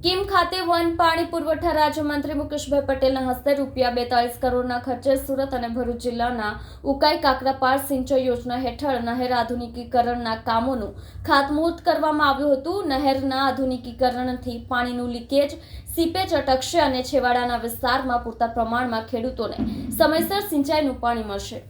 Kim ખાતે one પાણી પુરવઠા રાજ્યમંત્રી મુકેશભાઈ પટેલના હસ્તે ₹42 કરોડના ખર્ચે સુરત અને ભરૂચ જિલ્લાના ઉકાઈ કાકરાપાર સિંચાઈ યોજના હેઠળ નહેર આધુનિકીકરણના કામોનું ખાતમુહૂર્ત કરવામાં આવ્યું હતું। નહેરના આધુનિકીકરણથી પાણીનું લીકેજ સીપેજ અટકશે અને છેવાડાના વિસ્તારમાં પૂરતા પ્રમાણમાં ખેડૂતોને સમયસર સિંચાઈનું પાણી મળશે।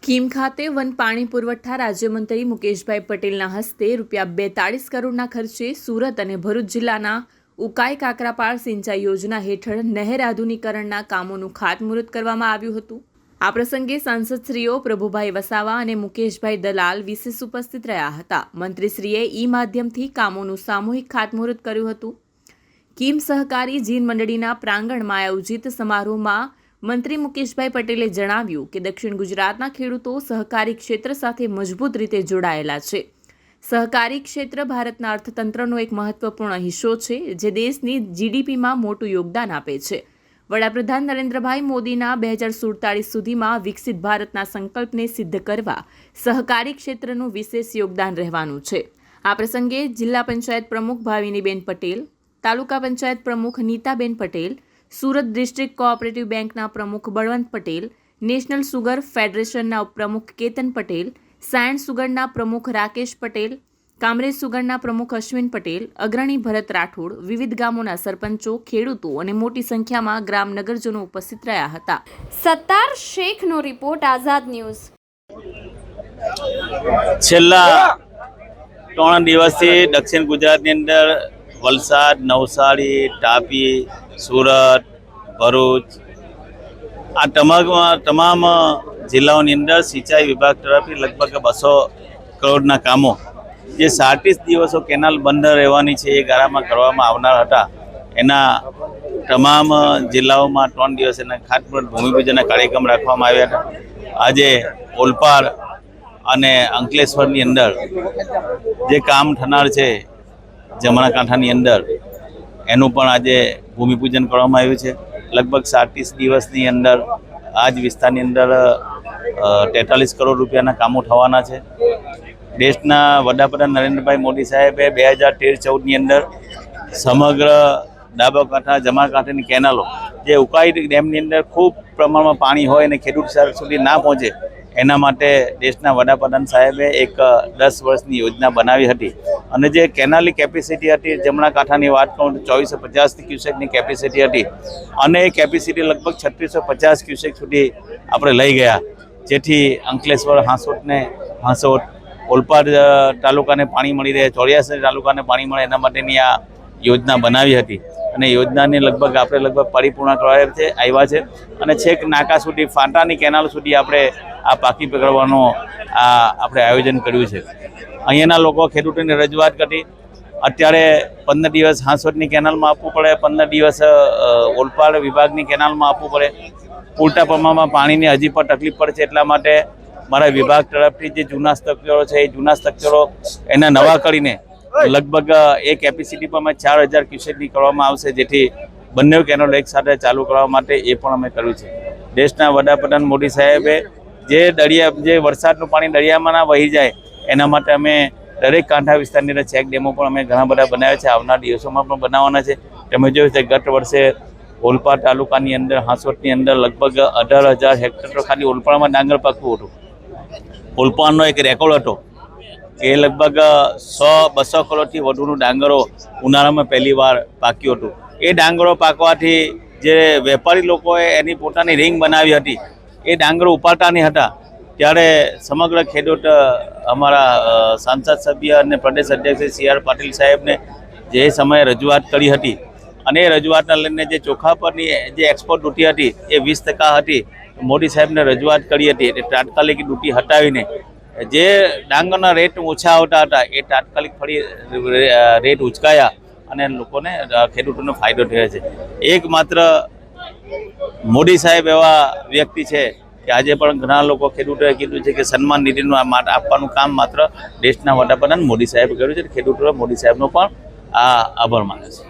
કિમ ખાતે વન પાણી પુરવઠા રાજ્યમંત્રી મુકેશભાઈ પટેલના હસ્તે ₹42 કરોડના ખર્ચે સુરત અને ભરૂચ જિલ્લાના ઉકાઈ કાકરાપાર સિંચાઈ યોજના હેઠળ નહેર આધુનિકીકરણના કામોનું ખાતમુહૂર્ત કરવામાં આવ્યું હતું। આ પ્રસંગે સાંસદશ્રીઓ પ્રભુભાઈ વસાવા અને મુકેશભાઈ દલાલ વિશેષ ઉપસ્થિત રહ્યા હતા। મંત્રીશ્રીએ ઈ માધ્યમથી કામોનું સામૂહિક ખાતમુહૂર્ત કર્યું હતું। કિમ સહકારી જીન મંડળીના પ્રાંગણમાં આયોજિત સમારોહમાં મંત્રી મુકેશભાઈ પટેલે જણાવ્યું કે દક્ષિણ ગુજરાતના ખેડૂતો સહકારી ક્ષેત્ર સાથે મજબૂત રીતે જોડાયેલા છે। સહકારી ક્ષેત્ર ભારતના અર્થતંત્રનો એક મહત્વપૂર્ણ હિસ્સો છે, જે દેશની જીડીપીમાં મોટું યોગદાન આપે છે। વડાપ્રધાન નરેન્દ્રભાઈ મોદીના 2047 સુધીમાં વિકસિત ભારતના સંકલ્પને સિદ્ધ કરવા સહકારી ક્ષેત્રનું વિશેષ યોગદાન રહેવાનું છે। આ પ્રસંગે જિલ્લા પંચાયત પ્રમુખ ભાવિનીબેન પટેલ, તાલુકા પંચાયત પ્રમુખ નીતાબેન પટેલ, સુરત ડિસ્ટ્રિક્ટ કોઓપરેટિવ બેંકના પ્રમુખ બળવંત પટેલ, નેશનલ સુગર ફેડરેશનના ઉપપ્રમુખ કેતન પટેલ, સાયન્સ સુગરના પ્રમુખ રાકેશ પટેલ, કામરેજ સુગરના પ્રમુખ અશ્વિન પટેલ, અગ્રણી ભરત રાઠોડ, વિવિધ ગામોના સરપંચો, ખેડૂતો અને મોટી સંખ્યામાં ગ્રામનગરજનો ઉપસ્થિત રહ્યા હતા। સત્તાર શેખનો રિપોર્ટ, આઝાદ ન્યૂઝ। છેલ્લા 3 દિવસથી દક્ષિણ ગુજરાતની અંદર વલસાડ, નવસારી, તાપી, સુરત, ભરૂચ આ તમામ જિલ્લાઓની અંદર સિંચાઈ વિભાગ તરફથી લગભગ 200 કરોડના કામો જે 37 દિવસો કેનાલ બંધ રહેવાની છે એ ગાળામાં કરવામાં આવનાર હતા, એના તમામ જિલ્લાઓમાં 3 દિવસ એના ખાતમુહૂર્ત ભૂમિપૂજનના કાર્યક્રમ રાખવામાં આવ્યા હતા। આજે ઓલપાડ અને અંકલેશ્વરની અંદર જે કામ થનાર છે જમણા કાંઠાની અંદર, એનું પણ આજે ભૂમિપૂજન કરવામાં આવ્યું છે। લગભગ 37 દિવસની અંદર આ જ વિસ્તારની અંદર 43 કરોડ રૂપિયાના કામો થવાના છે। દેશના વડાપ્રધાન નરેન્દ્રભાઈ મોદી સાહેબે 2013-14ની અંદર સમગ્ર ડાબા કાંઠા જમણા કાંઠાની કેનાલો જે ઉકાઈ ડેમની અંદર ખૂબ પ્રમાણમાં પાણી હોય અને ખેડૂત સુધી ના પહોંચે એના માટે દેશના વડાપ્રધાન સાહેબે એક 10 વર્ષની યોજના બનાવી હતી અને જે કેનાલની કેપેસિટી હતી જમણા કાંઠાની વાત કરું તો 2450 ક્યુસેકની કેપેસિટી હતી અને એ કેપેસિટી લગભગ 3650 ક્યુસેક સુધી આપણે લઈ ગયા, જેથી અંકલેશ્વર, હાંસોટ, ઓલપાડ તાલુકાને પાણી મળી રહે, ચોર્યાસી તાલુકાને પાણી મળે એના માટેની આ યોજના બનાવી હતી અને યોજનાને આપણે પરિપૂર્ણ કરવા આવ્યા છે અને છેક નાકા સુધી ફાટાની કેનાલ સુધી આપણે આ પાકી પકડવાનો આપણે આયોજન કર્યું છે। અહીંયાના લોકો ખેડૂતોની રજૂઆત કરી, અત્યારે 15 દિવસ હાંસોટની કેનાલમાં આપવું પડે, 15 દિવસ ઓલપાડ વિભાગની કેનાલમાં આપવું પડે, પૂરતા પ્રમાણમાં પાણીની હજી પણ તકલીફ પડે છે। એટલા માટે મારા વિભાગ તરફથી જે જૂના સ્ટ્રક્ચરો છે એ જૂના સ્ટ્રક્ચરો એના નવા કરીને લગભગ એ કેપેસિટી પર 4000 ક્યુસેકની કરવામાં આવશે, જેથી બંને કેનાલો એકસાથે ચાલુ કરવા માટે એ પણ અમે કર્યું છે। દેશના વડાપ્રધાન મોદી સાહેબે જે વરસાદનું પાણી દરિયામાં ના વહી જાય એના માટે અમે દરેક કાંઠા વિસ્તારની અંદર ચેક ડેમો પણ અમે ઘણા બધા બનાવ્યા છે, આવનાર દિવસોમાં પણ બનાવવાના છે। તમે જોયું છે ગત વર્ષે ઓલપાડ તાલુકાની અંદર, હાંસોટની અંદર લગભગ 18000 હેક્ટર ખાલી ઓલપાડમાં ડાંગર પાકવું હતું। ઓલપાડનો એક રેકોર્ડ હતો કે લગભગ 100-200 કરોડથી વધુનું ડાંગરો ઉનાળામાં પહેલી વાર પાક્યું હતું। એ ડાંગરો પાકવાથી જે વેપારી લોકોએ એની પોતાની રિંગ બનાવી હતી, એ ડાંગરો ઉપાડતા નહીં હતા, ત્યારે સમગ્ર ખેડૂત અમારા સાંસદ સભ્ય અને પ્રદેશ અધ્યક્ષ CR પાટીલ સાહેબને જે સમયે રજૂઆત કરી હતી અને એ રજૂઆતને લઈને જે ચોખા પરની જે એક્સપોર્ટ ડ્યુટી હતી એ 20% હતી, મોદી સાહેબને રજૂઆત કરી હતી એટલે તાત્કાલિક ડ્યુટી હટાવીને જે ડાંગરના રેટ ઓછા આવતા હતા એ તાત્કાલિક ફરી રેટ ઉચકાયા અને લોકોને ખેડૂતોને ફાયદો થયો છે। એકમાત્ર મોદી સાહેબ એવા વ્યક્તિ છે કે આજે પણ ઘણા લોકો ખેડૂતોએ કીધું છે કે સન્માન નિધિનું આપવાનું કામ માત્ર દેશના વડાપ્રધાન મોદી સાહેબે કર્યું છે। ખેડૂતોએ મોદી સાહેબનો પણ આભાર માને છે।